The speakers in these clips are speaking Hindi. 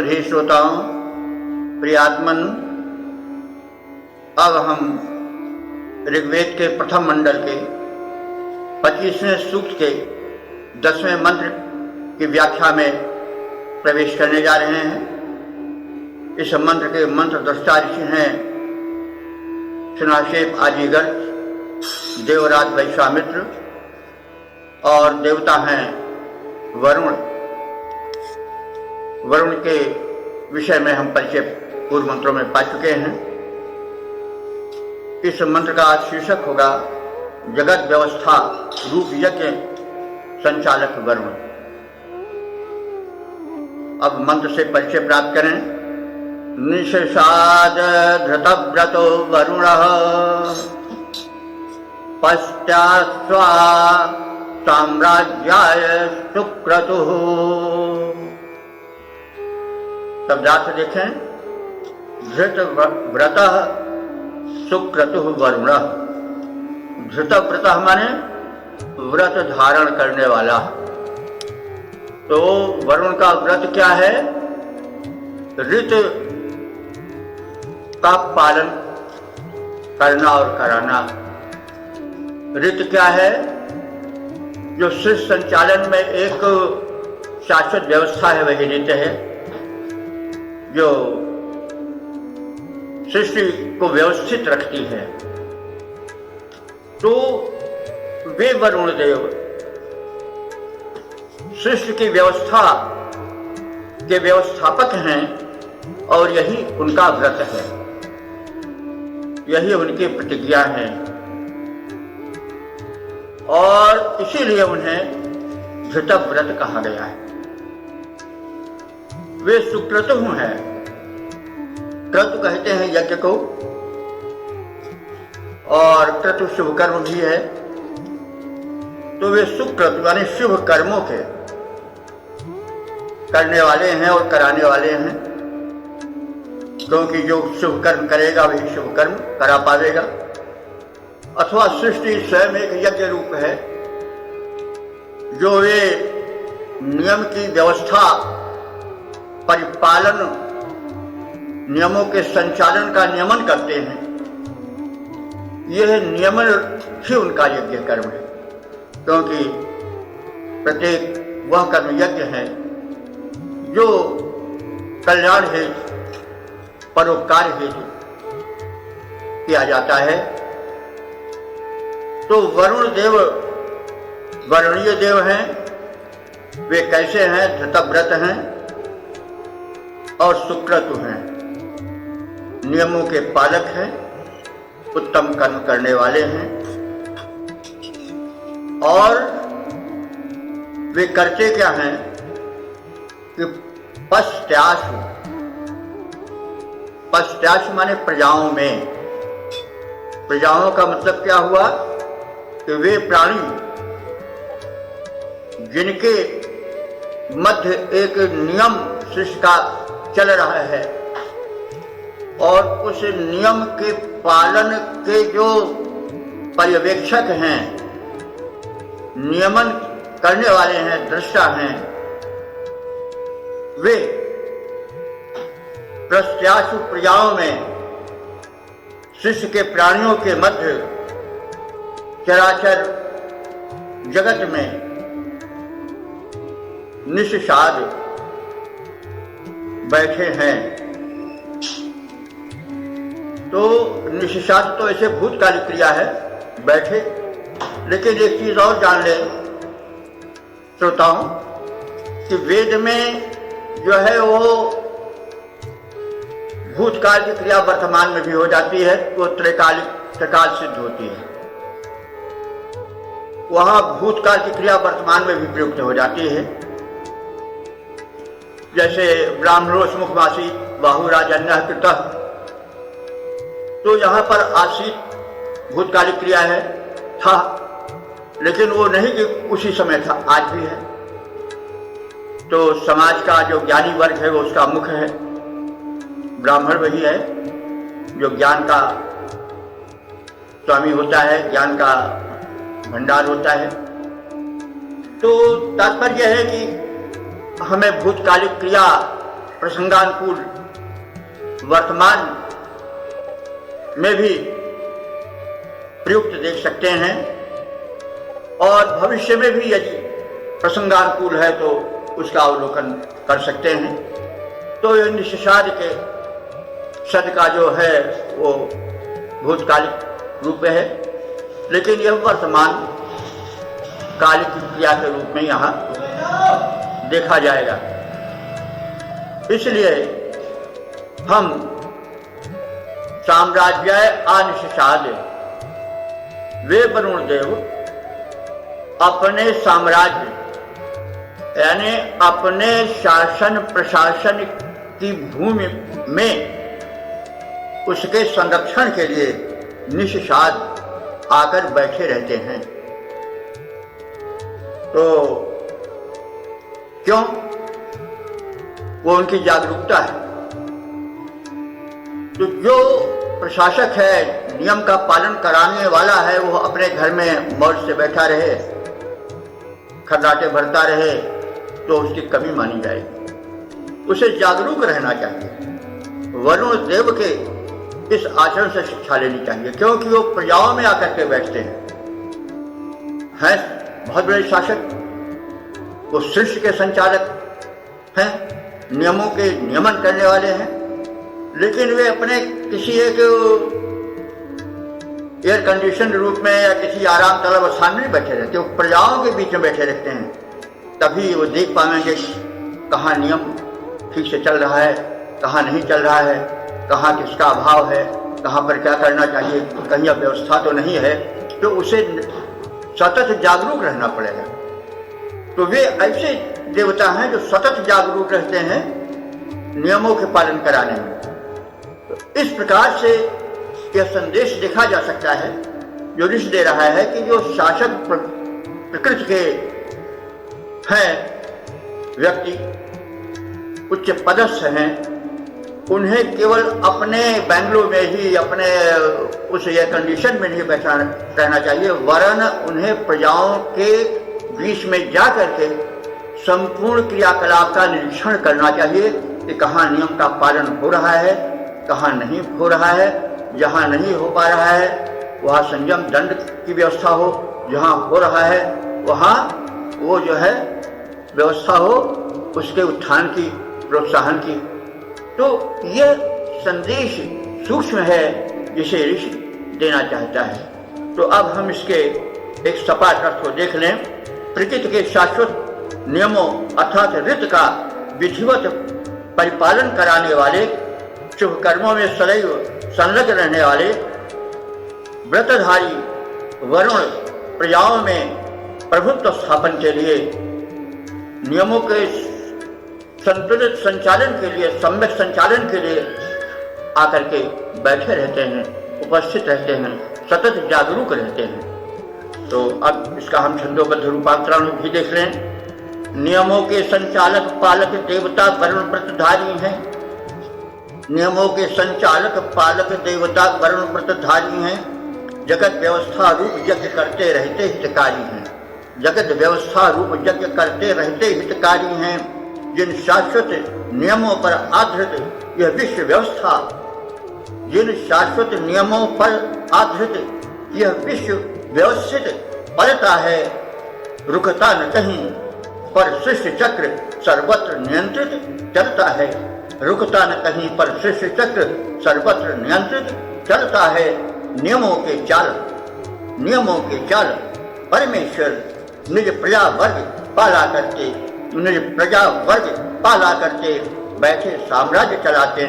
सुधी श्रोताओं, प्रियात्मन, अब हम ऋग्वेद के प्रथम मंडल के 25वें सूक्त के 10वें मंत्र की व्याख्या में प्रवेश करने जा रहे हैं। इस मंत्र के मंत्र दृष्टा ऋषि हैं सुनाशेप आदिगर, देवराज वैश्वामित्र और देवता हैं वरुण। वरुण के विषय में हम परिचय पूर्व मंत्रों में पा चुके हैं। इस मंत्र का शीर्षक होगा जगत व्यवस्था रूप यज्ञ संचालक वरुण। अब मंत्र से परिचय प्राप्त करें। निषसाद धृतव्रतो वरुणः पश्चात्स्वा साम्राज्याय सुक्रतुः। शब्दार्थ देखें। धृतव्रतः सुक्रतुः वरुणः। धृतव्रतः माने व्रत धारण करने वाला। तो वरुण का व्रत क्या है? ऋत का पालन करना और कराना। ऋत क्या है? जो सृष्टि संचालन में एक शाश्वत व्यवस्था है, वही ऋत है। जो सृष्टि को व्यवस्थित रखती है। तो वे वरुण देव सृष्टि की व्यवस्था के व्यवस्थापक हैं और यही उनका व्रत है, यही उनकी प्रतिज्ञा है और इसीलिए उन्हें धृतव्रत कहा गया है। वे सुक्रतु हैं। क्रतु कहते हैं यज्ञ को, और क्रतु शुभ कर्म भी है। तो वे सुक्रतु यानी शुभ कर्मों के करने वाले हैं और कराने वाले हैं, क्योंकि जो शुभ कर्म करेगा वही शुभ कर्म करा पावेगा। अथवा सृष्टि स्वयं एक यज्ञ रूप है। जो वे नियम की व्यवस्था, परिपालन, नियमों के संचालन का नियमन करते हैं, यह नियमन ही उनका यज्ञ कर्म है। क्योंकि प्रत्येक वह कर्म यज्ञ है जो कल्याण हेतु, परोपकार हेतु किया जाता है। तो वरुण देव वरुणीय देव हैं। वे कैसे हैं? धृतव्रत हैं और सुक्रतु हैं। नियमों के पालक हैं, उत्तम कर्म करने वाले हैं और वे करते क्या हैं कि पश्चाशु। पश्चाशु माने प्रजाओं में। प्रजाओं का मतलब क्या हुआ कि वे प्राणी जिनके मध्य एक नियम सृष्टि का चल रहा है और उस नियम के पालन के जो पर्यवेक्षक हैं, नियमन करने वाले हैं, दृष्टा हैं, वे प्रत्याशु प्रजाओं में, सृष्टि के प्राणियों के मध्य, चराचर जगत में निषसाद बैठे हैं। तो निषसाद तो ऐसे भूतकालिक क्रिया है, बैठे। लेकिन एक चीज और जान ले श्रोताओं कि वेद में जो है वो भूतकाल की क्रिया वर्तमान में भी हो जाती है, वो त्रिकाल सिद्ध होती है। वहां भूतकाल की क्रिया वर्तमान में भी प्रयुक्त हो जाती है। जैसे ब्राह्मणोस मुखमासी बाहुराजन्य कृतः, तो यहाँ पर आसीत भूतकालिक क्रिया है, था, लेकिन वो नहीं कि उसी समय था, आज भी है। तो समाज का जो ज्ञानी वर्ग है वो उसका मुख है। ब्राह्मण वही है जो ज्ञान का स्वामी होता है, ज्ञान का भंडार होता है। तो तात्पर्य है कि हमें भूतकालिक क्रिया प्रसंगानुकूल वर्तमान में भी प्रयुक्त देख सकते हैं और भविष्य में भी यदि प्रसंगानुकूल है तो उसका अवलोकन कर सकते हैं। तो यह निषाद के शब्द का जो है वो भूतकालिक रूप में है, लेकिन यह वर्तमान कालिक क्रिया के रूप में यहाँ देखा जाएगा। इसलिए हम साम्राज्य अनिषाद वे वरुण देव अपने साम्राज्य यानी अपने शासन प्रशासन की भूमि में उसके संरक्षण के लिए निषाद आकर बैठे रहते हैं। तो क्यों? वो उनकी जागरूकता है। तो जो प्रशासक है, नियम का पालन कराने वाला है, वो अपने घर में मौज से बैठा रहे, खर्राटे भरता रहे तो उसकी कमी मानी जाएगी। उसे जागरूक रहना चाहिए। वरुण देव के इस आचरण से शिक्षा लेनी चाहिए, क्योंकि वो प्रजाओं में आकर के बैठते हैं बहुत बड़े शासक, वो शीर्ष के संचालक हैं, नियमों के नियमन करने वाले हैं, लेकिन वे अपने किसी एक एयर कंडीशन रूप में या किसी आराम तलब स्थान में नहीं बैठे रहते, वो प्रजाओं के बीच में बैठे रहते हैं। तभी वो देख पाएंगे कहाँ नियम ठीक से चल रहा है, कहाँ नहीं चल रहा है, कहाँ किसका अभाव है, कहाँ पर क्या करना चाहिए, कहीं व्यवस्था तो नहीं है। तो उसे सतत जागरूक रहना पड़ेगा। तो वे ऐसे देवता हैं जो सतत जागरूक रहते हैं नियमों के पालन कराने में। तो इस प्रकार से यह संदेश देखा जा सकता है जो ऋषि दे रहा है कि जो शासक प्रकृति के हैं व्यक्ति, उच्च पदस्थ हैं, उन्हें केवल अपने बैंगलो में ही अपने उस एयर कंडीशन में नहीं बैठा रहना चाहिए, वरन उन्हें प्रजाओं के बीच में जा करके संपूर्ण क्रियाकलाप का निरीक्षण करना चाहिए कि कहाँ नियम का पालन हो रहा है, कहाँ नहीं हो रहा है। जहाँ नहीं हो पा रहा है वहाँ संयम दंड की व्यवस्था हो, जहाँ हो रहा है वहाँ वो जो है व्यवस्था हो उसके उत्थान की, प्रोत्साहन की। तो यह संदेश सूक्ष्म है जिसे ऋषि देना चाहता है। तो अब हम इसके एक सपाट अर्थ को देख लें। प्रकृति के शाश्वत नियमों अर्थात ऋत का विधिवत परिपालन कराने वाले, शुभ कर्मों में सदैव संलग्न रहने वाले व्रतधारी वरुण प्रजाओं में प्रभुत्व स्थापन के लिए, नियमों के संतुलित संचालन के लिए, सम्यक संचालन के लिए आकर के बैठे रहते हैं, उपस्थित रहते हैं, सतत जागरूक रहते हैं। तो अब इसका हम छंदोबद्ध रूपांतरण भी देख लें। नियमों के संचालक पालक देवता वरुण व्रतधारी हैं। नियमों के संचालक पालक देवता वरुण व्रतधारी हैं। जगत व्यवस्था रूप यज्ञ करते रहते हितकारी हैं। जगत व्यवस्था रूप यज्ञ करते रहते हितकारी हैं। जिन शाश्वत नियमों पर आधारित यह विश्व व्यवस्था, जिन शाश्वत नियमों पर आधारित यह विश्व व्यवस्थित पलता है, रुकता न कहीं पर सृष्टि चक्र सर्वत्र नियंत्रित चलता है। रुकता न कहीं पर सृष्टि चक्र सर्वत्र नियंत्रित चलता है। नियमों के चाल परमेश्वर निज प्रजा वर्ग पाला करते बैठे साम्राज्य चलाते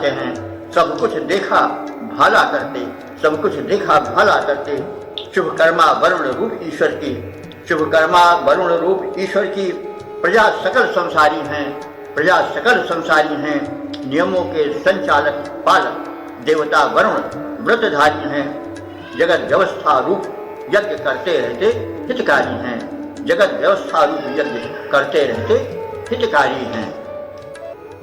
हैं। सब कुछ देखा भाला करते शुभकर्मा वरुण रूप ईश्वर की प्रजा सकल संसारी हैं। नियमों के संचालक पालक देवता वरुण व्रतधारी हैं। जगत व्यवस्था रूप यज्ञ करते रहते हितकारी हैं।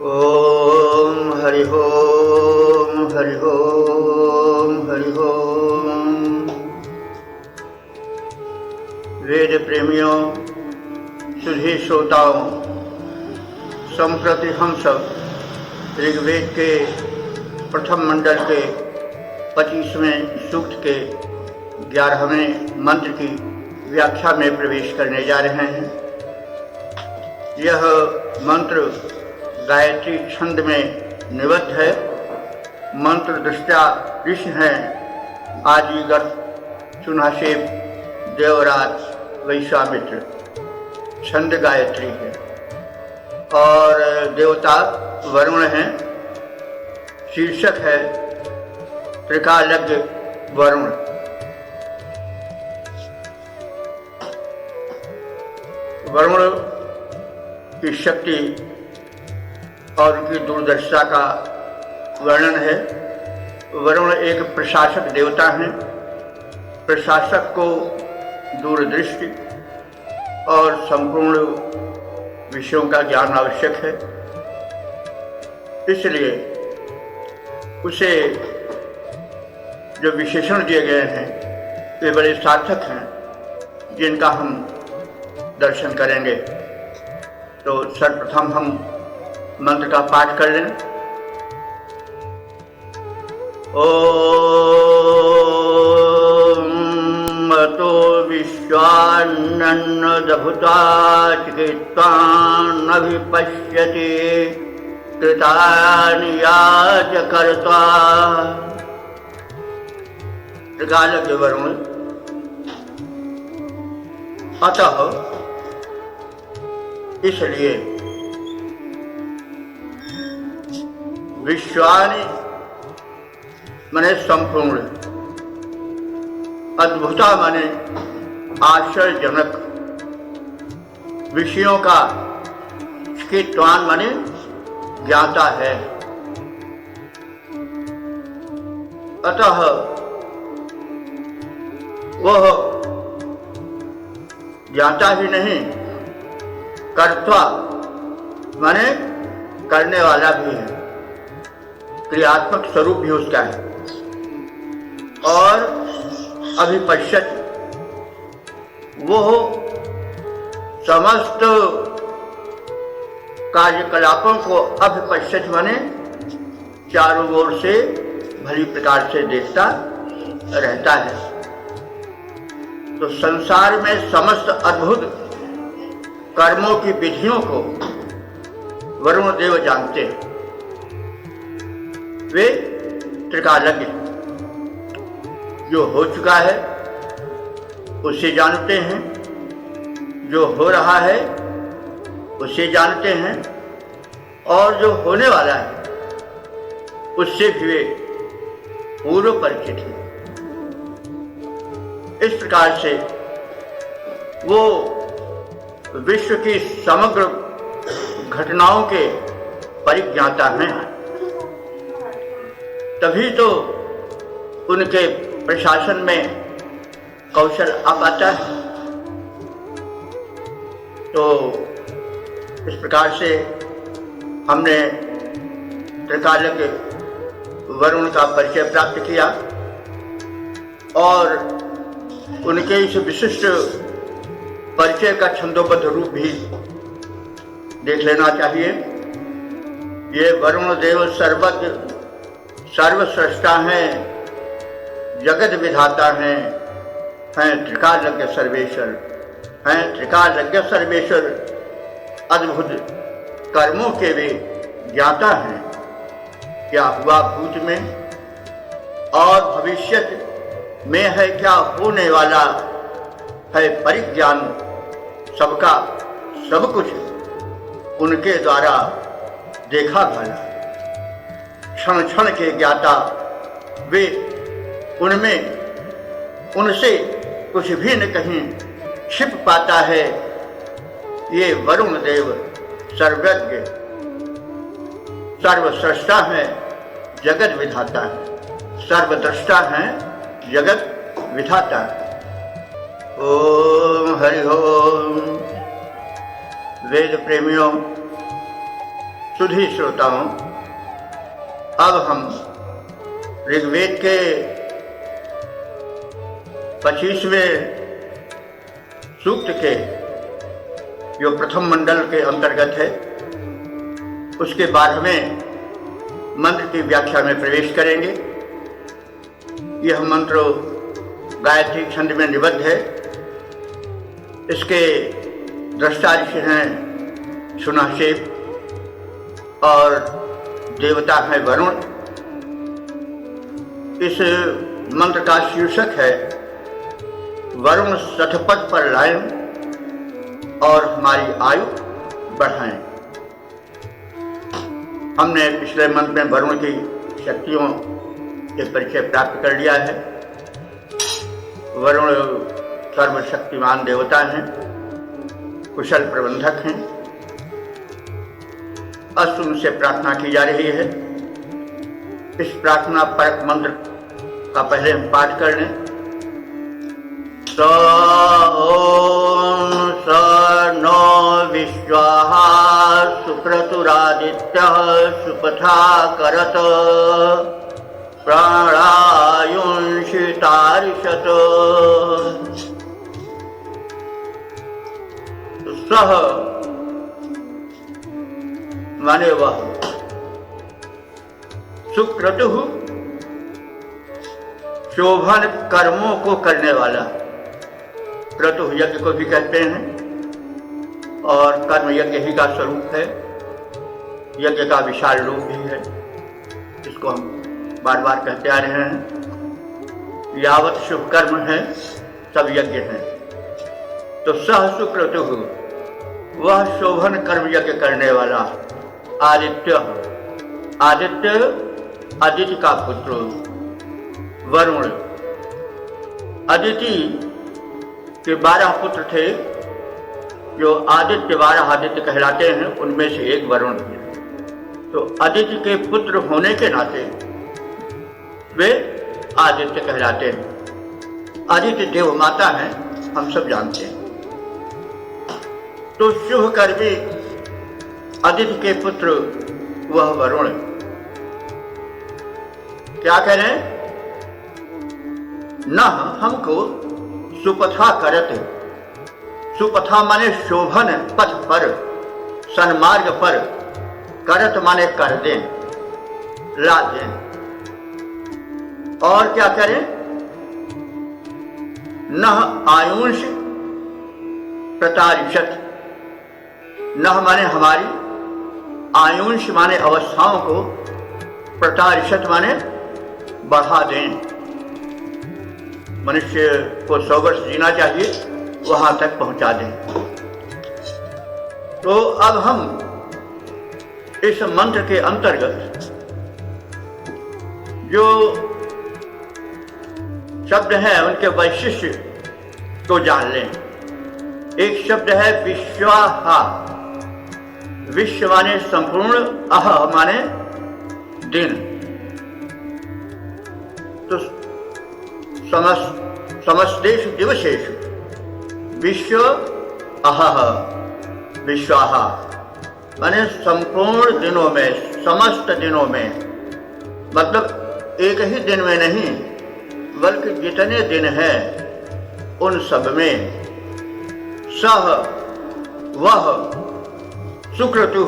ओम हरि ओम हरि ओम हरि ओम। वेद प्रेमियों, सुधी श्रोताओं, संप्रति हम सब ऋग्वेद के प्रथम मंडल के 25वें सूक्त के 11वें मंत्र की व्याख्या में प्रवेश करने जा रहे हैं। यह मंत्र गायत्री छंद में निबद्ध है। मंत्र दृष्टा ऋषि हैं आदिगर, चुनाशेप, देवराज, वैश्वामित्र। छंद गायत्री है और देवता वरुण हैं। शीर्षक है त्रिकालज्ञ वरुण। वरुण की शक्ति और उनकी दूरदर्शिता का वर्णन है। वरुण एक प्रशासक देवता हैं। प्रशासक को दूरदृष्टि और संपूर्ण विषयों का ज्ञान आवश्यक है, इसलिए उसे जो विशेषण दिए गए हैं वे बड़े सार्थक हैं, जिनका हम दर्शन करेंगे। तो सर्वप्रथम हम मंत्र का पाठ कर लें। तो विश्वान्नदभुता चिकित्वान्नभिपश्यति कृतानि याचकर्ता। त्रिकालज्ञ वरुण। अतः इसलिए विश्वानि माने संपूर्ण, अद्भुता माने आश्चर्यजनक, विषयों का चिकित्वान माने ज्ञाता है। अतः वह ज्ञाता ही नहीं, कर्ता माने करने वाला भी है, क्रियात्मक स्वरूप भी उसका है। और अभिपश्यत, वो समस्त कार्यकलापों को अभिपश्यत माने चारों ओर से भली प्रकार से देखता रहता है। तो संसार में समस्त अद्भुत कर्मों की विधियों को वरुण देव जानते हैं। वे त्रिकालज्ञ, जो हो चुका है उसे जानते हैं, जो हो रहा है उसे जानते हैं, और जो होने वाला है उससे भी वे पूर्व परिचित हैं। इस प्रकार से वो विश्व की समग्र घटनाओं के परिज्ञाता हैं। तभी तो उनके प्रशासन में कौशल आ पाता है। तो इस प्रकार से हमने त्रिकालज्ञ वरुण का परिचय प्राप्त किया और उनके इस विशिष्ट परिचय का छंदोबद्ध रूप भी देख लेना चाहिए। ये वरुण देव सर्वज्ञ, सर्वस्रष्टा हैं, जगत विधाता हैं त्रिकालज्ञ सर्वेश्वर, हैं त्रिकालज्ञ सर्वेश्वर। अद्भुत कर्मों के वे ज्ञाता हैं। क्या हुआ भूत में और भविष्यत में है, क्या होने वाला है, परिज्ञान सबका, सब कुछ उनके द्वारा देखा भाला। क्षण क्षण के ज्ञाता वे, उनमें उनसे कुछ भी न कहीं छिप पाता है। ये वरुण देव सर्वज्ञ, सर्वस्रष्टा हैं, जगत विधाता है, सर्वद्रष्टा हैं, जगत विधाता है। ओम हरि ओम। वेद प्रेमियों, सुधी श्रोताओं, अब हम ऋग्वेद के 25वें सूक्त के जो प्रथम मंडल के अंतर्गत है उसके 12वें मंत्र की व्याख्या में प्रवेश करेंगे। यह मंत्र गायत्री छंद में निबद्ध है। इसके दृष्टा ऋषि हैं सुनाशेप और देवता है वरुण। इस मंत्र का शीर्षक है वरुण सठपथ पर लाएं और हमारी आयु बढ़ाएं। हमने पिछले मंत्र में वरुण की शक्तियों के परिचय प्राप्त कर लिया है। वरुण सर्वशक्तिमान देवता हैं, कुशल प्रबंधक हैं। अस्त उनसे प्रार्थना की जा रही है। इस प्रार्थना परक मंत्र का पहले हम पाठ कर लें। स ओम स नो विश्वाः सुक्रतुरादित्यः सुपथा करत प्राणायुंषि तारिषत। सह माने वह, सुक्रतु शोभन कर्मों को करने वाला, क्रतु यज्ञ को भी कहते हैं और कर्म यज्ञ ही का स्वरूप है। यज्ञ का विशाल रूप भी है, इसको हम बार बार कहते आ रहे हैं। यावत शुभ कर्म है सब यज्ञ हैं। तो सह सुक्रतु वह शोभन कर्म यज्ञ करने वाला आदित्य, आदित्य अदिति का पुत्र वरुण। अदिति के 12 पुत्र थे, जो आदित्य 12 आदित्य कहलाते हैं, उनमें से एक वरुण थे। तो अदिति के पुत्र होने के नाते वे आदित्य कहलाते हैं। आदित्य देव माता हैं, हम सब जानते हैं। तो शुभ कर्मी अदिति के पुत्र वह वरुण क्या करें? न हमको सुपथा करत। सुपथा माने शोभन पथ पर, सन्मार्ग पर, करत माने कर दें, ला दें। और क्या करें? न आयुष प्रतारिषत। न माने हमारी, आयुष माने अवस्थाओं को, प्रतारिषत माने बढ़ा दें। मनुष्य को 100 वर्ष जीना चाहिए, वहां तक पहुंचा दें। तो अब हम इस मंत्र के अंतर्गत जो शब्द हैं उनके वैशिष्ट्य को जान लें। एक शब्द है विश्वाहा। विश्व माने संपूर्ण, अह माने दिन। तो समस्तेषु दिवसेषु विश्व अहः विश्वाहा माने संपूर्ण दिनों में, समस्त दिनों में। मतलब एक ही दिन में नहीं, बल्कि जितने दिन हैं उन सब में सह वह सुक्रतु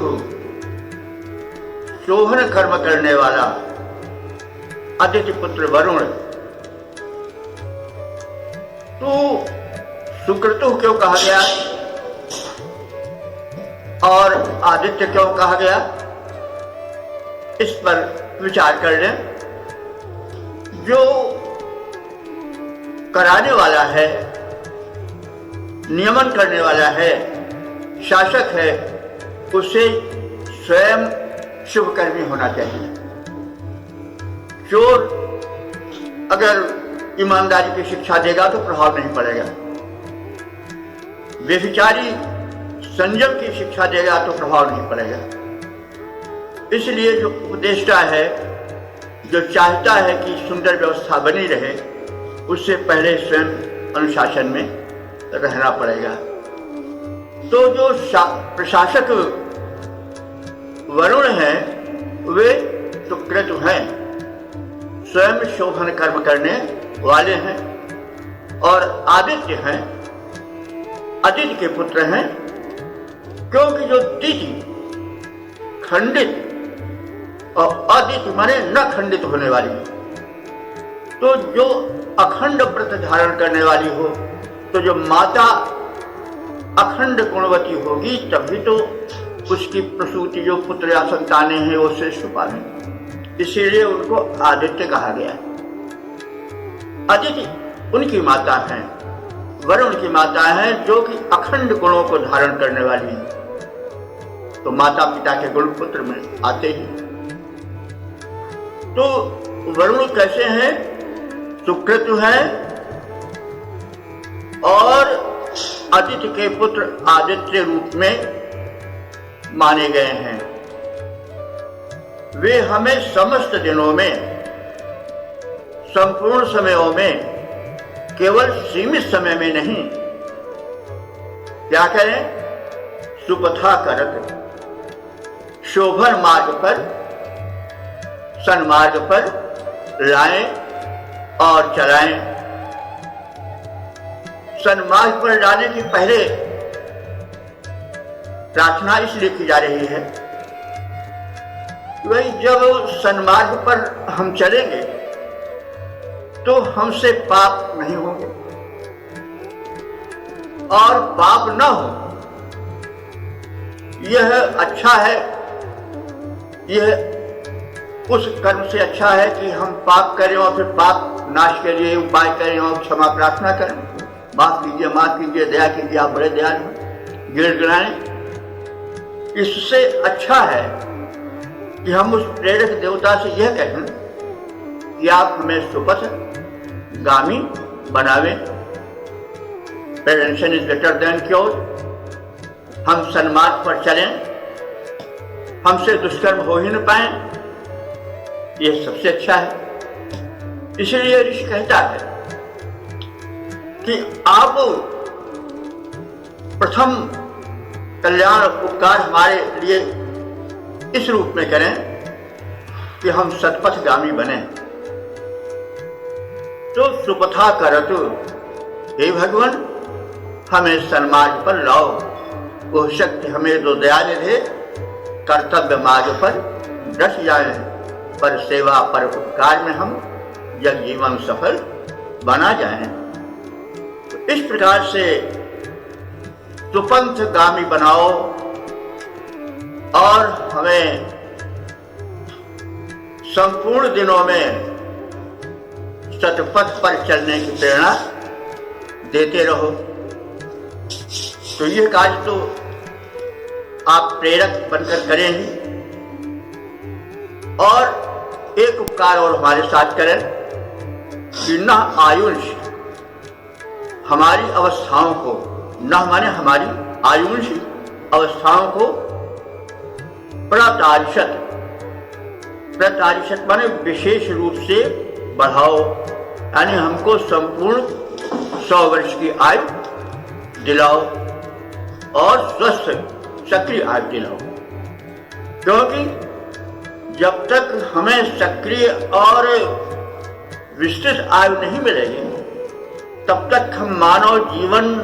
शोभन कर्म करने वाला अदिति पुत्र वरुण। तो सुक्रतु क्यों कहा गया और आदित्य क्यों कहा गया, इस पर विचार कर लें। जो कराने वाला है, नियमन करने वाला है, शासक है, उसे स्वयं शुभकर्मी होना चाहिए। चोर अगर ईमानदारी की शिक्षा देगा तो प्रभाव नहीं पड़ेगा। व्यभिचारी संयम की शिक्षा देगा तो प्रभाव नहीं पड़ेगा। इसलिए जो उपदेष्टा है, जो चाहता है कि सुंदर व्यवस्था बनी रहे, उससे पहले स्वयं अनुशासन में रहना पड़ेगा। तो जो प्रशासक वरुण हैं वे सुक्रतु हैं, स्वयं शोभन कर्म करने वाले हैं। और आदित्य हैं, अदिति के पुत्र हैं, क्योंकि जो तिथि खंडित और अदिति माने न खंडित होने वाली। तो जो अखंड व्रत धारण करने वाली हो, तो जो माता अखंड गुणवती होगी, तभी तो उसकी प्रसूति जो पुत्र या संतानें हैं वो श्रेष्ठ पालें। इसीलिए उनको आदित्य कहा गया। अदिति उनकी माता है, वरुण की माता है, जो कि अखंड गुणों को धारण करने वाली है। तो माता पिता के गुण पुत्र में आते ही। तो वरुण कैसे हैं? सुक्रतु है और आदित्य के पुत्र आदित्य रूप में माने गए हैं। वे हमें समस्त दिनों में, संपूर्ण समयों में, केवल सीमित समय में नहीं, क्या करें? सुपथा करत, शोभन मार्ग पर, सन्मार्ग पर लाएं और चलाएं। सन्मार्ग पर लाने की पहले प्रार्थना इसलिए की जा रही है, वही जब सन्मार्ग पर हम चलेंगे तो हमसे पाप नहीं होंगे और पाप न हो। यह अच्छा है, यह उस कर्म से अच्छा है कि हम पाप करें और फिर पाप नाश के लिए उपाय करें और क्षमा प्रार्थना करें, माफ कीजिए, दया कीजिए, आप बड़े दयालु हैं, गिड़गिड़ाएं। इससे अच्छा है कि हम उस प्रेरक देवता से यह कहें कि आप हमें सुपथ गामी बनावें। Prevention is better than cure. हम सन्मार्ग पर चलें, हमसे दुष्कर्म हो ही न पाए, यह सबसे अच्छा है। इसलिए ऋषि कहता है कि आप प्रथम कल्याण उपकार हमारे लिए इस रूप में करें कि हम सतपथगामी बने। तो सुपथा करतु, हे भगवान हमें सन्मार्ग पर लाओ। वो शक्ति हमें दो, दया निधे कर्तव्य मार्ग पर डट जाए, पर सेवा पर उपकार में हम जग जीवन सफल बना जाएं। तो इस प्रकार से सुपंथ गामी बनाओ और हमें संपूर्ण दिनों में सतपथ पर चलने की प्रेरणा देते रहो। तो यह कार्य तो आप प्रेरक बनकर करें ही, और एक उपकार और हमारे साथ करें कि न आयुष हमारी अवस्थाओं को, न माने हमारी आयुष अवस्थाओं को प्रतारिशत, प्रतारिशत माने विशेष रूप से बढ़ाओ, यानी हमको संपूर्ण 100 वर्ष की आयु दिलाओ और स्वस्थ सक्रिय आयु दिलाओ। क्योंकि जब तक हमें सक्रिय और विस्तृत आयु नहीं मिलेगी, तब तक हम मानव जीवन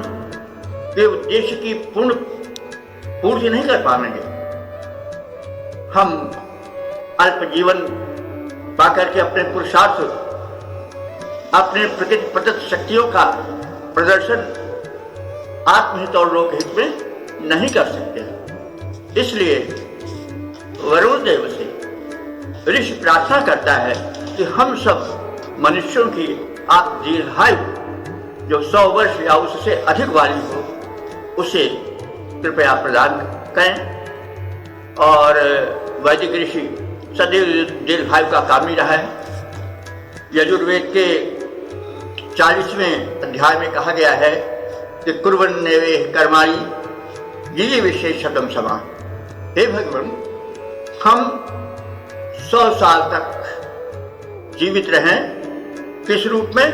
के उद्देश्य की पूर्ति नहीं कर पाएंगे। हम अल्प जीवन पाकर के अपने पुरुषार्थ, अपने प्रकृति शक्तियों का प्रदर्शन आत्महित और लोकहित में नहीं कर सकते। इसलिए वरुण देव से ऋषि प्रार्थना करता है कि हम सब मनुष्यों की दीर्घायु जो 100 वर्ष या उससे अधिक वाली हो, उसे कृपया प्रदान करें। और वैदिक ऋषि सदैव दीर्घायु का कामी रहा है। यजुर्वेद के 40वें अध्याय में कहा गया है कि कुर्वन्नेवे कर्माणि ये विशेष शतम समान। हे भगवान, हम 100 साल तक जीवित रहें, किस रूप में?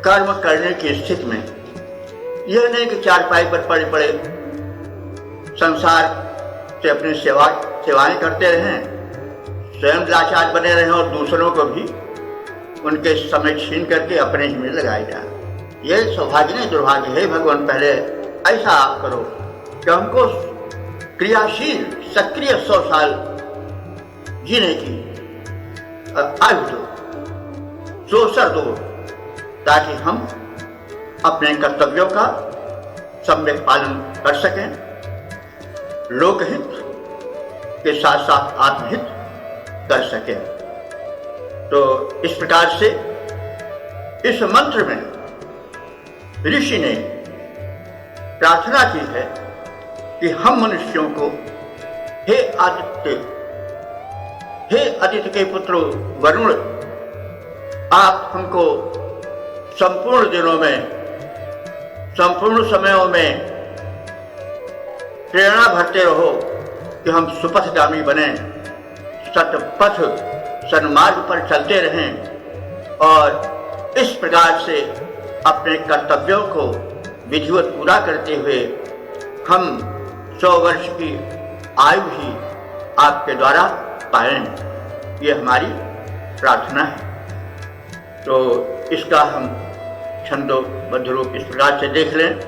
कर्म करने की स्थिति में। यह नहीं कि चारपाई पर पड़े पड़े संसार से अपनी सेवाएं करते रहें, स्वयं लाचार बने रहें और दूसरों को भी उनके समय छीन करके अपने ही में लगाए जाए। यह सौभाग्य नहीं, दुर्भाग्य है। भगवान पहले ऐसा आप करो कि हमको क्रियाशील सक्रिय 100 साल जीने की आयु दो, अवसर दो, ताकि हम अपने कर्तव्यों का सम्यक पालन कर सकें, लोकहित के साथ साथ आत्महित कर सकें। तो इस प्रकार से इस मंत्र में ऋषि ने प्रार्थना की है कि हम मनुष्यों को हे आदित्य के पुत्र वरुण, आप हमको संपूर्ण दिनों में, संपूर्ण समयों में प्रेरणा भरते रहो कि हम सुपथगामी बने, सतपथ सन्मार्ग पर चलते रहें और इस प्रकार से अपने कर्तव्यों को विधिवत पूरा करते हुए हम 100 वर्ष की आयु ही आपके द्वारा पाएं। ये हमारी प्रार्थना है। तो इसका हम छंदोबद्ध रूप इस प्रकार से देख लें।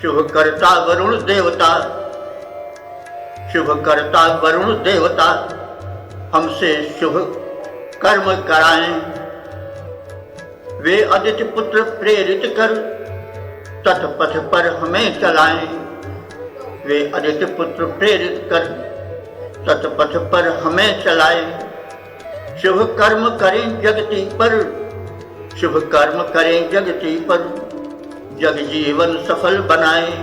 शुभकर्ता वरुण देवता, शुभकर्ता वरुण देवता, हमसे शुभ कर्म कराएं। वे आदित्य पुत्र प्रेरित कर तत्पथ पर हमें चलाएं। वे आदित्य पुत्र प्रेरित कर तत्पथ पर हमें चलाएं। शुभ कर्म करें जगती पर, शुभ कर्म करें जगती पर, जग जीवन सफल बनाएं,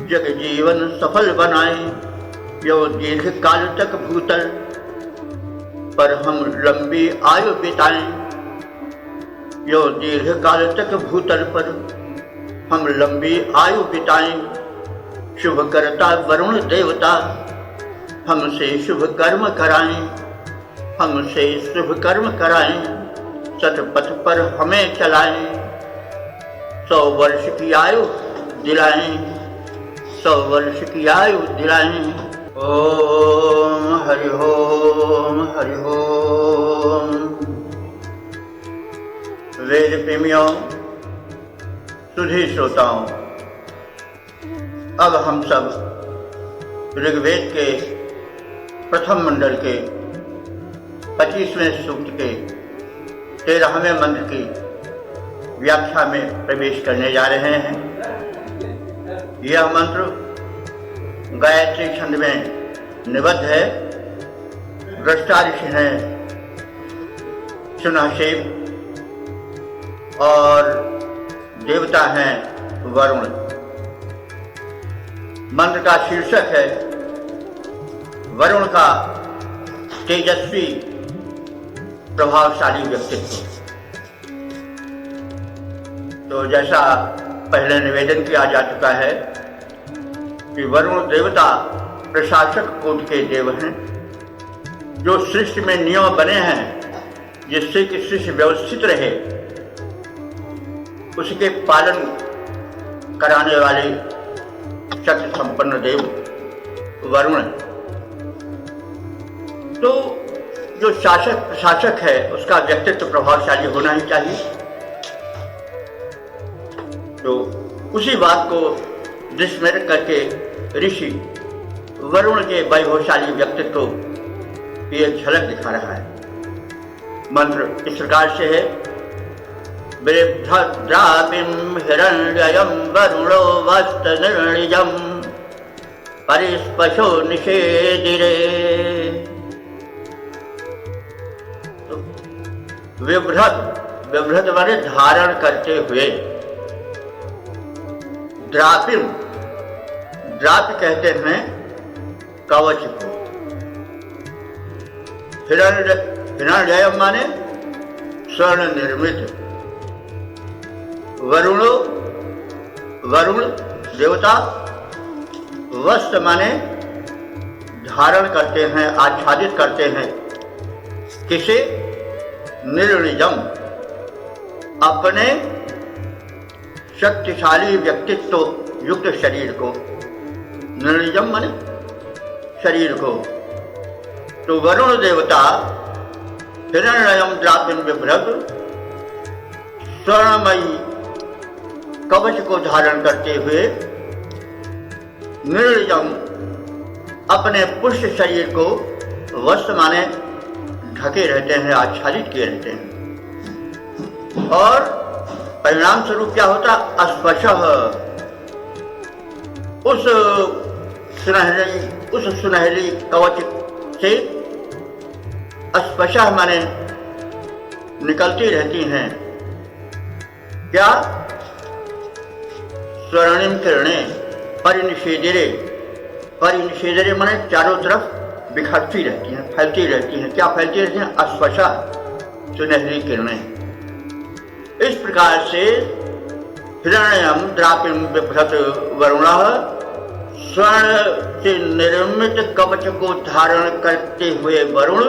जग जीवन सफल बनाएं। यो दीर्घ काल तक भूतल पर हम लंबी आयु बिताएं। यो दीर्घ काल तक भूतल पर हम लंबी आयु बिताएं। शुभकर्ता वरुण देवता, हमसे शुभ कर्म कराएं, हमसे शुभ कर्म कराएं। सतपथ पर हमें चलाएं। 100 वर्ष की आयु दिलाएं, 100 वर्ष की आयु दिलाएं। ओम हरि ओम हरि ओम। वेद प्रेमियों, सुधी श्रोताओं, अब हम सब ऋग्वेद के प्रथम मंडल के 25वें सूक्त के 13वें मंत्र की व्याख्या में प्रवेश करने जा रहे हैं। यह मंत्र गायत्री छंद में निबद्ध है। दृष्टा ऋषि हैं सुनाशेप और देवता हैं वरुण। मंत्र का शीर्षक है वरुण का तेजस्वी प्रभावशाली व्यक्तित्व। तो जैसा पहले निवेदन किया जा चुका है कि वरुण देवता प्रशासक कोटि के देव हैं, जो सृष्टि में नियम बने हैं जिससे कि सृष्टि व्यवस्थित रहे, उसके पालन कराने वाले शक्ति संपन्न देव वरुण। तो जो शासक प्रशासक है उसका व्यक्तित्व प्रभावशाली होना ही चाहिए। तो उसी बात को दृष्टि में रख करके ऋषि वरुण के वैभवशाली व्यक्तित्व की एक झलक दिखा रहा है। मंत्र इस प्रकार से है। वृद्धद्रापिं हिरण्ययं वरुणो वस्तनिर्णिजं परिस्पशो निषेदिरे। विभ्रत माने धारण करते हुए। द्रापिम, द्राप कहते हैं कवच को। हिरण्ययम माने स्वर्ण निर्मित। वरुणो, वरुण देवता। वस्त्र माने धारण करते हैं, आच्छादित करते हैं। किसे? निर्णिजम, अपने शक्तिशाली व्यक्तित्व युक्त शरीर को। निर्णिजम माने शरीर को। तो वरुण देवता हिरण्ययम द्रापिन बिभ्रत, स्वर्णमयी कवच को धारण करते हुए निर्लजम अपने पुष्ट शरीर को वस्त्र माने ढके रहते हैं, आच्छादित किए रहते हैं। और परिणाम स्वरूप क्या होता? अस्पशः, उस सुनहरी कवच से अस्पशः माने निकलती रहती हैं क्या? स्वर्णिम किरणें परिनिषेधरे, परिनिषेधरे माने चारों तरफ बिखरती रहती हैं, फैलती रहती हैं। क्या फैलती रहती हैं? अस्पशः सुनहरी किरणें। इस प्रकार से हिरण्यम द्रापिम बिभ्रत वरुणः, स्वर्ण से निर्मित कवच को धारण करते हुए वरुण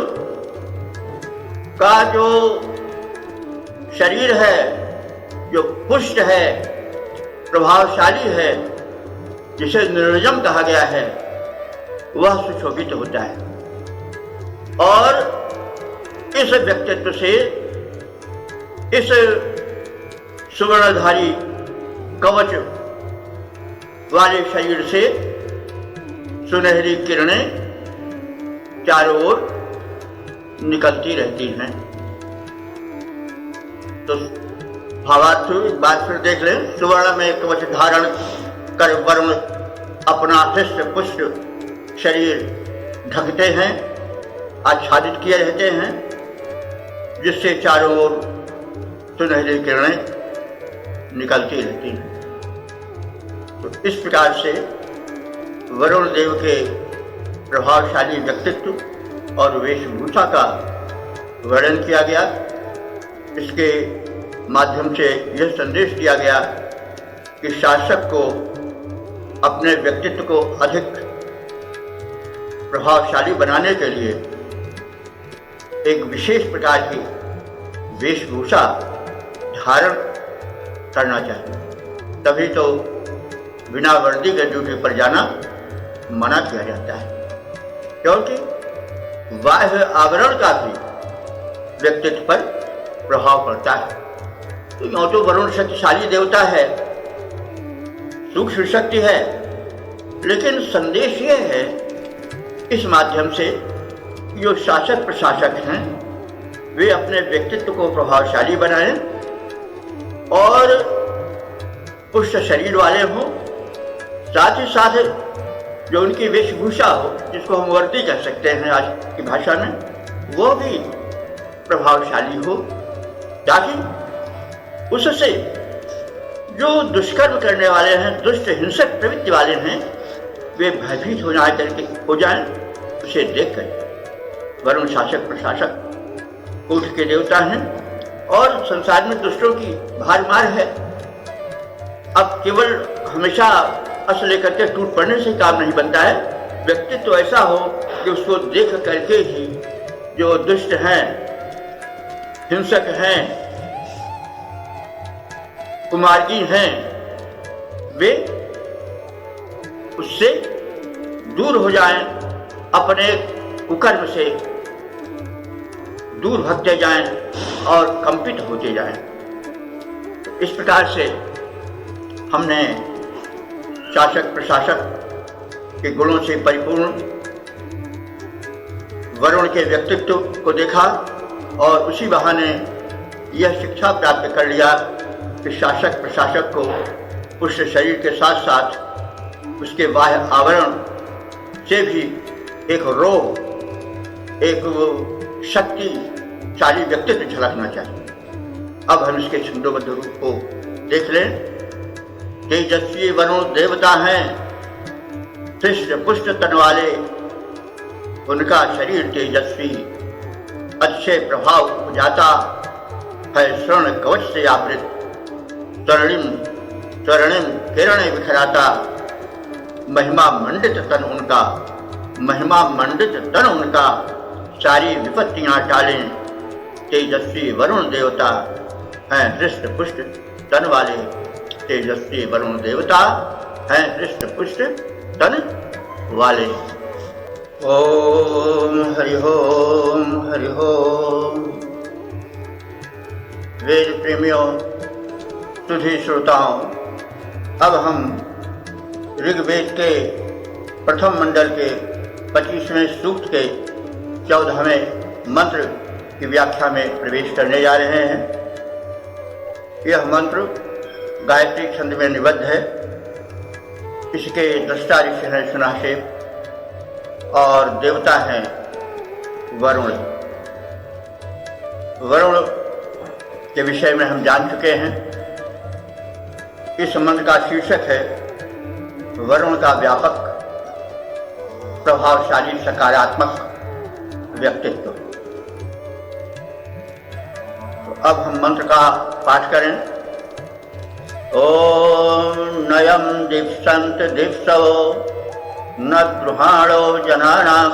का जो शरीर है, जो पुष्ट है, प्रभावशाली है, जिसे निर्लजम कहा गया है, वह सुशोभित होता है। और इस व्यक्तित्व से, इस सुवर्णधारी कवच वाले शरीर से सुनहरी किरणें चारों ओर निकलती रहती हैं। तो भावार्थ एक बात फिर देख लें। सुवर्ण में कवच धारण कर वरुण अपना हृष्ट पुष्ट शरीर ढकते हैं, आच्छादित किए रहते हैं, जिससे चारों ओर सुनहरी किरणें निकलती रहती हैं। तो इस प्रकार से वरुण देव के प्रभावशाली व्यक्तित्व और वेशभूषा का वर्णन किया गया। इसके माध्यम से यह संदेश दिया गया कि शासक को अपने व्यक्तित्व को अधिक प्रभावशाली बनाने के लिए एक विशेष प्रकार की वेशभूषा धारण करना चाहिए। तभी तो बिना वर्दी के ड्यूटी पर जाना मना किया जाता है, क्योंकि बाह्य आवरण का भी व्यक्तित्व पर प्रभाव पड़ता है। तो यूं तो वरुण शक्तिशाली देवता है, सूक्ष्म शक्ति है, लेकिन संदेश यह है इस माध्यम से जो शासक प्रशासक हैं वे अपने व्यक्तित्व को प्रभावशाली बनाएं और पुष्ट शरीर वाले हों, साथ ही साथ जो उनकी वेशभूषा हो, जिसको हम वर्दी कह सकते हैं आज की भाषा में, वो भी प्रभावशाली हो, ताकि उससे जो दुष्कर्म करने वाले हैं, दुष्ट हिंसक प्रवृत्ति वाले हैं, वे भयभीत हो जाएं उसे देखकर। वरुण शासक प्रशासक कूट के देवता हैं और संसार में दुष्टों की भारमार है। अब केवल हमेशा अस लेकर के टूट पड़ने से काम नहीं बनता है। व्यक्तित्व तो ऐसा हो कि उसको देख करके ही जो दुष्ट हैं, हिंसक हैं, कुमार्गी हैं, वे उससे दूर हो जाएं, अपने कुकर्म से दूर भगते जाएं और कंपित होते जाएं। इस प्रकार से हमने शासक प्रशासक के गुणों से परिपूर्ण वरुण के व्यक्तित्व को देखा और उसी बहाने यह शिक्षा प्राप्त कर लिया कि शासक प्रशासक को पुष्ट शरीर के साथ साथ उसके बाह्य आवरण से भी एक रोग, एक शक्तिशाली व्यक्तित्व झलकना चाहिए। अब हम इसके छंदोबद्ध रूप को देख लें। तेजस्वी वरुण देवता हैं, हृष्ट पुष्ट तन वाले, उनका शरीर तेजस्वी, अच्छे प्रभाव उपजाता है, स्वर्ण कवच से आवृत, स्वर्णिम किरणें बिखराता, महिमा मंडित तन उनका सारी विपत्तियां टालें। तेजस्वी वरुण देवता हैं, हृष्ट पुष्ट तन वाले, तेजस्वी वरुण देवता हैं, हृष्ट पुष्ट तन वाले। ओम हरि ओम। वेद प्रेमियों, सुधी श्रोताओं, अब हम ऋग्वेद के प्रथम मंडल के 25वें सूक्त के 14वें मंत्र की व्याख्या में प्रवेश करने जा रहे हैं। यह मंत्र गायत्री छंद में निबद्ध है। इसके दृष्टा ऋषि हैं सुनाशेप और देवता हैं वरुण। वरुण के विषय में हम जान चुके हैं। इस मंत्र का शीर्षक है वरुण का व्यापक प्रभावशाली सकारात्मक व्यक्तित्व। तो अब हम मंत्र का पाठ करें। ओम नयम दीप्संत दीप्सवो न द्रुहाणो जनानां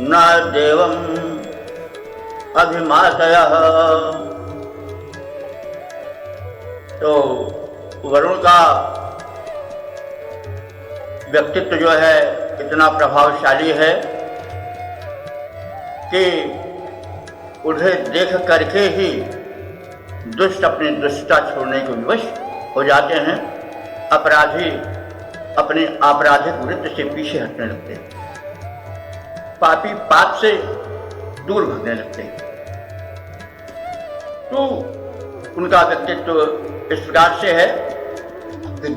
न देवम अभिमातयः। तो वरुण का व्यक्तित्व जो है इतना प्रभावशाली है कि उन्हें देख करके ही दुष्ट अपनी दुष्टता छोड़ने को विवश हो जाते हैं। अपराधी अपने आपराधिक वृत्ति से पीछे हटने लगते हैं, पापी पाप से दूर भागने लगते हैं। तो उनका व्यक्तित्व इस प्रकार से है कि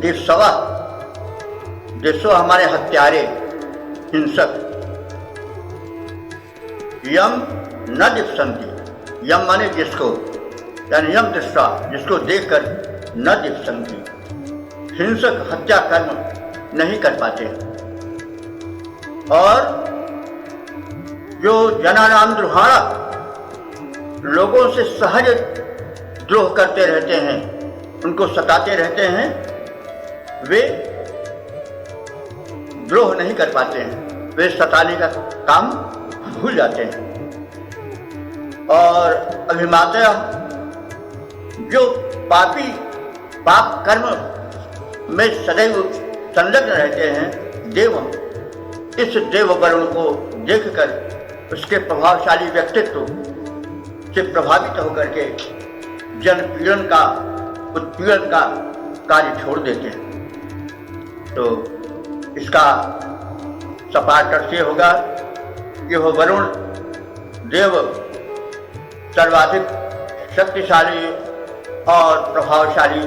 देशो हमारे हत्यारे हिंसक यम न दिप्संती। यम माने जिसको, यानी यम दृष्टा जिसको देखकर न दिप्संती, हिंसक हत्या कर्म नहीं कर पाते। और जो जनानाम द्रोहाणा लोगों से सहज द्रोह करते रहते हैं, उनको सताते रहते हैं, वे द्रोह नहीं कर पाते हैं, वे सताने का काम भूल जाते हैं। और अभिमातय जो पापी पाप कर्म में सदैव संलग्न रहते हैं, देव इस देव वरुण को देखकर उसके प्रभावशाली व्यक्तित्व से प्रभावित होकर के जनपीड़न का उत्पीड़न का कार्य छोड़ देते हैं। तो इसका सपाट अर्थ ये होगा कि वह वरुण देव सर्वाधिक शक्तिशाली और प्रभावशाली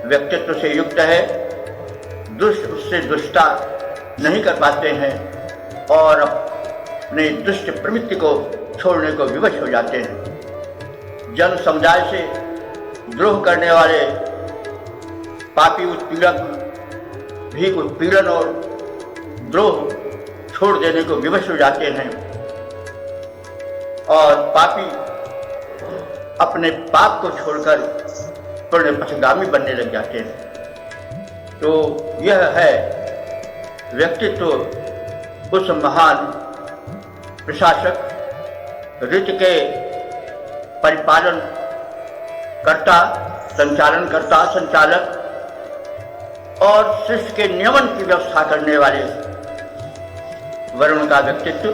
व्यक्तित्व से युक्त है। दुष्ट उससे दुष्टता नहीं कर पाते हैं और अपने दुष्ट प्रवृत्ति को छोड़ने को विवश हो जाते हैं। जन समुदाय से द्रोह करने वाले पापी उत्पीड़क भी उत्पीड़न और द्रोह छोड़ देने को विवश हो जाते हैं और पापी अपने पाप को छोड़कर पुण्य पथगामी बनने लग जाते हैं। तो यह है व्यक्तित्व उस महान प्रशासक, रीति के परिपालन करता, संचालन करता, संचालक और सृष्टि के नियमन की व्यवस्था करने वाले वरुण का व्यक्तित्व।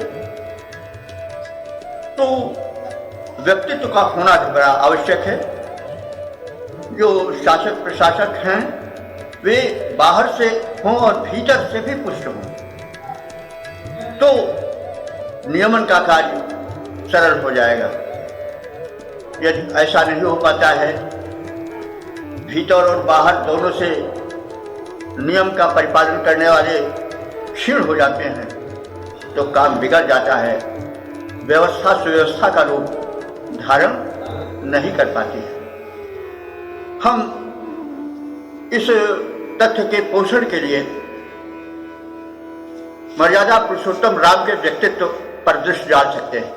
तो व्यक्तित्व का होना भी बड़ा आवश्यक है। जो शासक प्रशासक हैं वे बाहर से हों और भीतर से भी पुष्ट हों, तो नियमन का कार्य सरल हो जाएगा। यदि ऐसा नहीं हो पाता है, भीतर और बाहर दोनों से नियम का परिपालन करने वाले क्षीण हो जाते हैं, तो काम बिगड़ जाता है, व्यवस्था सुव्यवस्था का रूप धारण नहीं कर पाती है। हम इस तथ्य के पोषण के लिए मर्यादा पुरुषोत्तम राम के व्यक्तित्व पर दृष्टि डाल सकते हैं।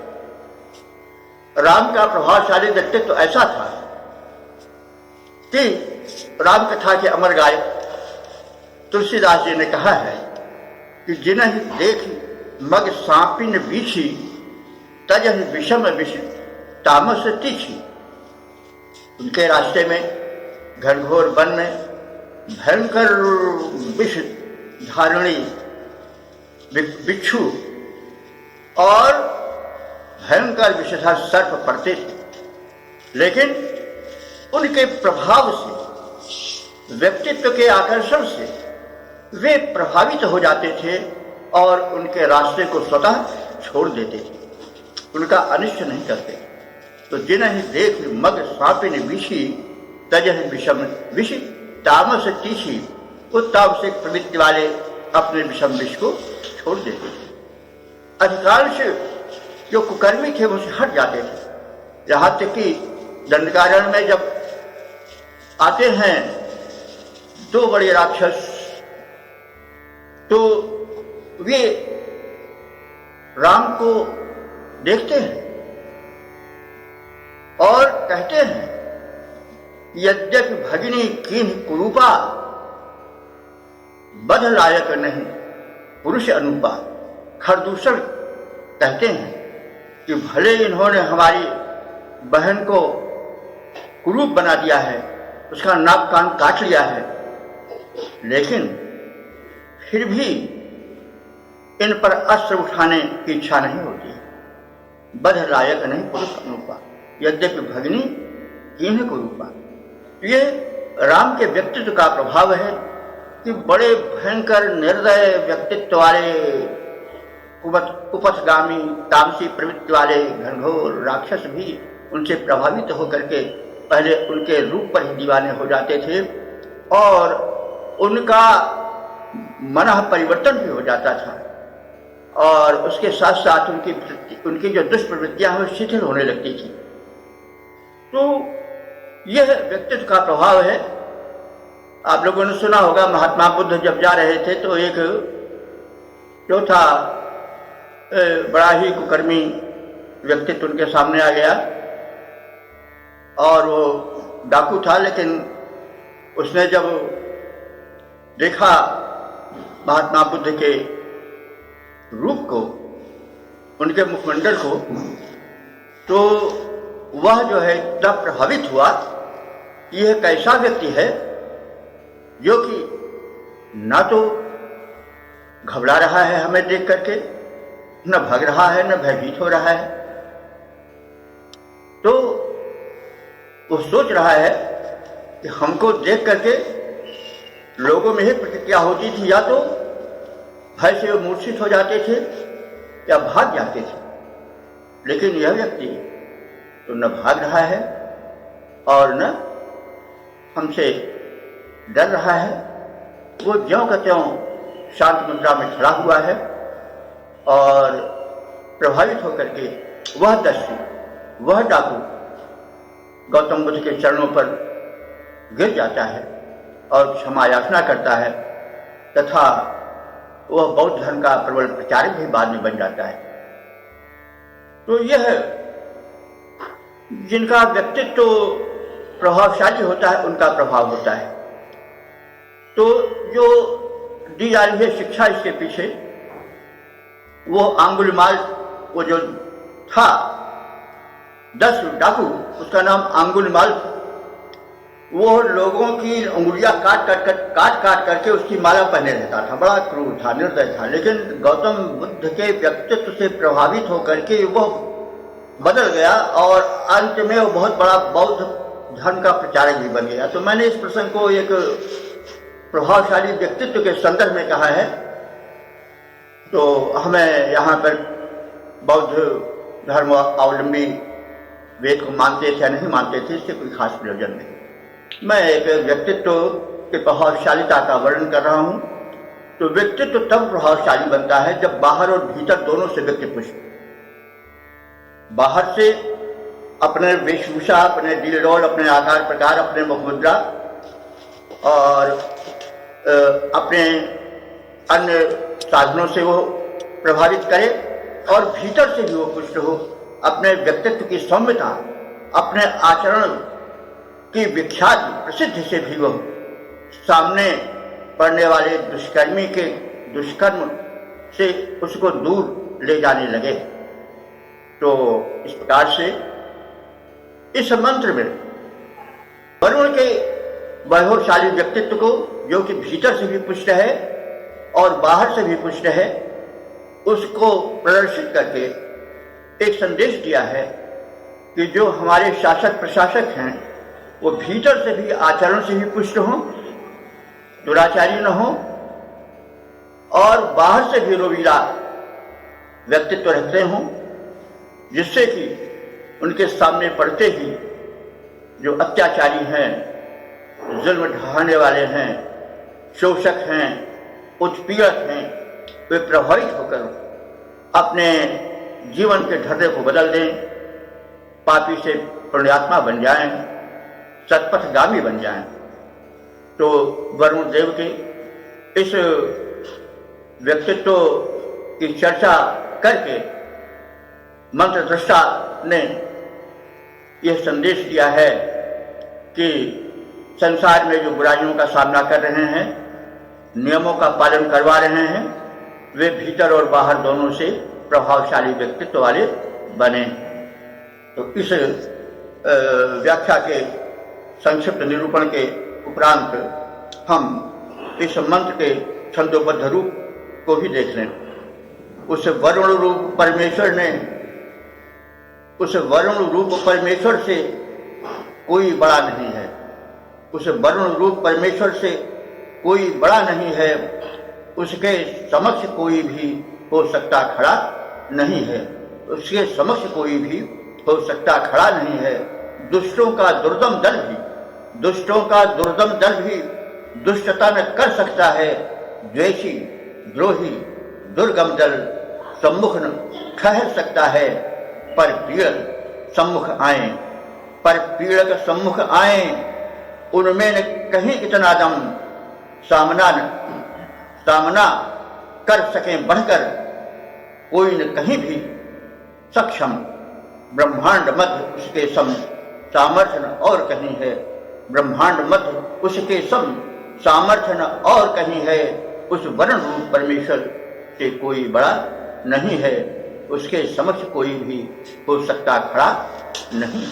राम का प्रभावशाली व्यक्तित्व ऐसा था कि राम कथा के अमर गायक तुलसीदास जी ने कहा है कि जिन्हि देख मग सांपिन बीछी तजहि विषम विष तामस तीछी। उनके रास्ते में घनघोर वन में भयंकर विष धारणी बिच्छू और भयंकर विषधर सर्प पड़ते थे, लेकिन उनके प्रभाव से, व्यक्तित्व के आकर्षण से वे प्रभावित हो जाते थे और उनके रास्ते को स्वतः छोड़ देते थे, उनका अनिष्ट नहीं करते। तो जिन्हें देख मग सापिन विषी तजह विषम विष तामस तीसी, उत्तावश्यक प्रवृत्ति वाले अपने विषम विष को छोड़ देते थे। अधिकांश जो कुकर्मी थे वो हट जाते थे। यहाँ तक कि दंडकारण्य में जब आते हैं दो बड़े राक्षस, तो वे राम को देखते हैं और कहते हैं, यद्यपि भगिनी कीन्ह कुरूपा, बध लायक नहीं पुरुष अनुपा। खरदूषण कहते हैं कि भले इन्होंने हमारी बहन को कुरूप बना दिया है, उसका नाक कान काट लिया है, लेकिन फिर भी इन पर अस्त्र उठाने की इच्छा नहीं होती। बध लायक नहीं पुरुष अनुपा, यद्यपि भगिनी कीन्ह कुरूपा। ये राम के व्यक्तित्व का प्रभाव है कि बड़े भयंकर निर्दय व्यक्तित्व वाले कुपथगामी तामसी प्रवृत्ति वाले घनघोर राक्षस भी उनसे प्रभावित होकर के पहले उनके रूप पर ही दीवाने हो जाते थे और उनका मन परिवर्तन भी हो जाता था और उसके साथ साथ उनकी जो दुष्प्रवृत्तियां हैं वो शिथिल होने लगती थी। तो यह व्यक्तित्व का प्रभाव है। आप लोगों ने सुना होगा महात्मा बुद्ध जब जा रहे थे तो एक जो था बड़ा ही कुकर्मी व्यक्तित्व उनके सामने आ गया और वो डाकू था, लेकिन उसने जब देखा महात्मा बुद्ध के रूप को, उनके मुखमंडल को, तो वह जो है इतना प्रभावित हुआ कि यह कैसा व्यक्ति है जो कि न तो घबरा रहा है हमें देख करके, न भाग रहा है, न भयभीत हो रहा है। तो वो सोच रहा है कि हमको देख करके लोगों में ही प्रतिक्रिया होती थी, या तो भय से वो मूर्छित हो जाते थे या भाग जाते थे, लेकिन यह व्यक्ति तो न भाग रहा है और न हमसे डर रहा है। वो ज्यों का त्यों शांत मुद्रा में खड़ा हुआ है और प्रभावित होकर के वह दस्यु, वह डाकू गौतम बुद्ध के चरणों पर गिर जाता है और क्षमा याचना करता है तथा वह बौद्ध धर्म का प्रबल प्रचारक भी बाद में बन जाता है। तो यह जिनका व्यक्तित्व प्रभावशाली होता है उनका प्रभाव होता है। तो जो दी जा रही है शिक्षा इसके पीछे, वो अंगुलिमाल, वो जो था 10 डाकू, उसका नाम अंगुलिमाल, वो लोगों की उंगलियां काट काट करके उसकी माला पहने रहता था। बड़ा क्रूर था, निर्दय था, लेकिन गौतम बुद्ध के व्यक्तित्व से प्रभावित होकर के वह बदल गया और अंत में वो बहुत बड़ा बौद्ध धर्म का प्रचारक भी बन गया। तो मैंने इस प्रसंग को एक प्रभावशाली व्यक्तित्व के संदर्भ में कहा है। तो हमें यहाँ पर बौद्ध धर्म अवलंबी वेद को मानते थे या नहीं मानते थे, इससे कोई खास प्रयोजन नहीं। मैं एक व्यक्तित्व के प्रभावशालिता का वर्णन कर रहा हूँ। तो व्यक्तित्व तब प्रभावशाली बनता है जब बाहर और भीतर दोनों से व्यक्ति पुष्ट, बाहर से अपने वेशभूषा, अपने डीलडोल, अपने आकार प्रकार, अपने मुखमुद्रा और अपने अन्य साधनों से वो प्रभावित करे और भीतर से भी वो पुष्ट हो। अपने व्यक्तित्व की सौम्यता, अपने आचरण की विख्याति प्रसिद्धि से भी वो सामने पड़ने वाले दुष्कर्मी के दुष्कर्म से उसको दूर ले जाने लगे। तो इस प्रकार से इस मंत्र में वरुण के वैभवशाली व्यक्तित्व को, जो कि भीतर से भी पुष्ट है और बाहर से भी पुष्ट है, उसको प्रदर्शित करके एक संदेश दिया है कि जो हमारे शासक प्रशासक हैं वो भीतर से भी आचरण से भी पुष्ट हों, दुराचारी न हो और बाहर से भी रोवीला व्यक्तित्व रखते हों, जिससे कि उनके सामने पड़ते ही जो अत्याचारी हैं, जुल्म ढहाने वाले हैं, शोषक हैं, उत्पीड़क हैं, वे प्रभावित होकर अपने जीवन के ढर्रे को बदल दें, पापी से पुण्यात्मा बन जाएं, सतपथगामी बन जाएं। तो वरुण देव के इस व्यक्तित्व की चर्चा करके मंत्र दृष्टा ने यह संदेश दिया है कि संसार में जो बुराइयों का सामना कर रहे हैं, नियमों का पालन करवा रहे हैं, वे भीतर और बाहर दोनों से प्रभावशाली व्यक्तित्व वाले बने। तो इस व्याख्या के संक्षिप्त निरूपण के उपरांत हम इस मंत्र के छंदोबद्ध रूप को भी देख लें। उस वरुण रूप परमेश्वर से कोई बड़ा नहीं है। उस वरुण रूप परमेश्वर से कोई बड़ा नहीं है। उसके समक्ष कोई भी हो सकता खड़ा नहीं है। उसके समक्ष कोई भी हो सकता खड़ा नहीं है। दुष्टों का दुर्दम दल भी दुष्टता में कर सकता है। द्वेषी, द्रोही, दुर्गम दल सम्मुख न ठहर सकता है। पर पीड़क सम्मुख आए, उनमें न कहीं इतना दम सामना कर सके बढ़कर कोई न कहीं भी सक्षम। ब्रह्मांड मध्य उसके सम सामर्थ्य न और कहीं है। ब्रह्मांड मध्य उसके सम सामर्थ्य न और कहीं है। उस वरुण रूप परमेश्वर से कोई बड़ा नहीं है। उसके समक्ष कोई भी हो सकता खड़ा नहीं।